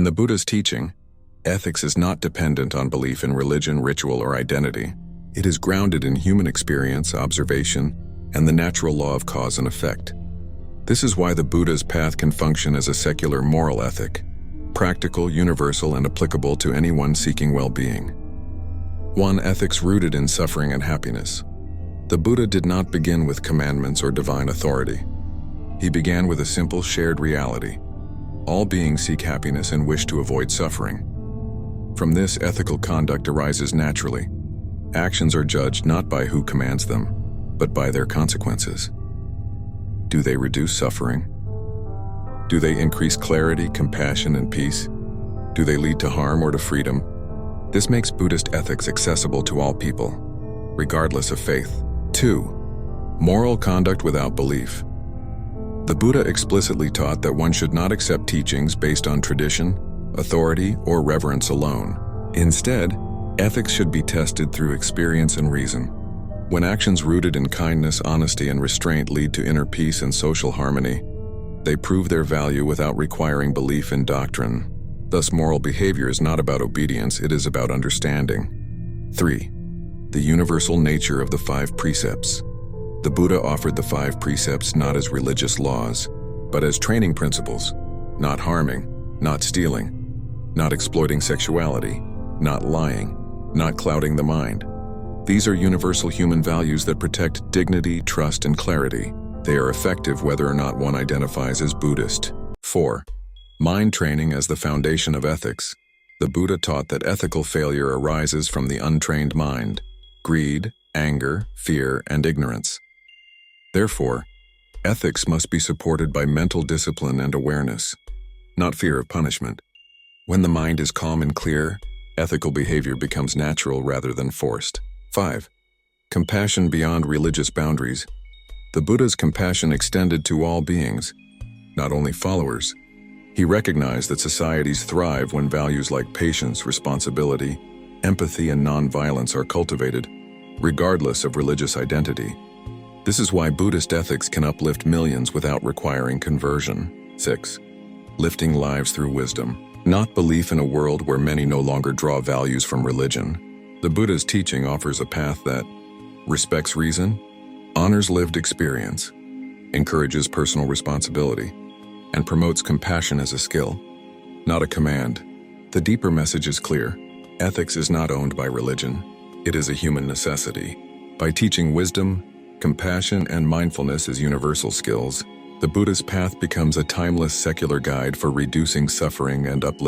In the Buddha's teaching, ethics is not dependent on belief in religion, ritual, or identity. It is grounded in human experience, observation, and the natural law of cause and effect. This is why the Buddha's path can function as a secular moral ethic, practical, universal, and applicable to anyone seeking well-being. 1. Ethics rooted in suffering and happiness. The Buddha did not begin with commandments or divine authority. He began with a simple shared reality. All beings seek happiness and wish to avoid suffering. From this, ethical conduct arises naturally. Actions are judged not by who commands them, but by their consequences. Do they reduce suffering? Do they increase clarity, compassion, and peace? Do they lead to harm or to freedom? This makes Buddhist ethics accessible to all people, regardless of faith. 2. Moral conduct without belief. The Buddha explicitly taught that one should not accept teachings based on tradition, authority, or reverence alone. Instead, ethics should be tested through experience and reason. When actions rooted in kindness, honesty, and restraint lead to inner peace and social harmony, they prove their value without requiring belief in doctrine. Thus, moral behavior is not about obedience, it is about understanding. 3. The universal nature of the 5 precepts. The Buddha offered the 5 precepts not as religious laws, but as training principles: not harming, not stealing, not exploiting sexuality, not lying, not clouding the mind. These are universal human values that protect dignity, trust, and clarity. They are effective whether or not one identifies as Buddhist. 4. Mind training as the foundation of ethics. The Buddha taught that ethical failure arises from the untrained mind: greed, anger, fear, and ignorance. Therefore, ethics must be supported by mental discipline and awareness, not fear of punishment. When the mind is calm and clear, ethical behavior becomes natural rather than forced. 5. Compassion beyond religious boundaries. The Buddha's compassion extended to all beings, not only followers. He recognized that societies thrive when values like patience, responsibility, empathy, and non-violence are cultivated, regardless of religious identity. This is why Buddhist ethics can uplift millions without requiring conversion. 6. Lifting lives through wisdom. Not belief in a world where many no longer draw values from religion. The Buddha's teaching offers a path that respects reason, honors lived experience, encourages personal responsibility, and promotes compassion as a skill, not a command. The deeper message is clear. Ethics is not owned by religion. It is a human necessity. By teaching wisdom, compassion, and mindfulness as universal skills, the Buddha's path becomes a timeless secular guide for reducing suffering and uplifting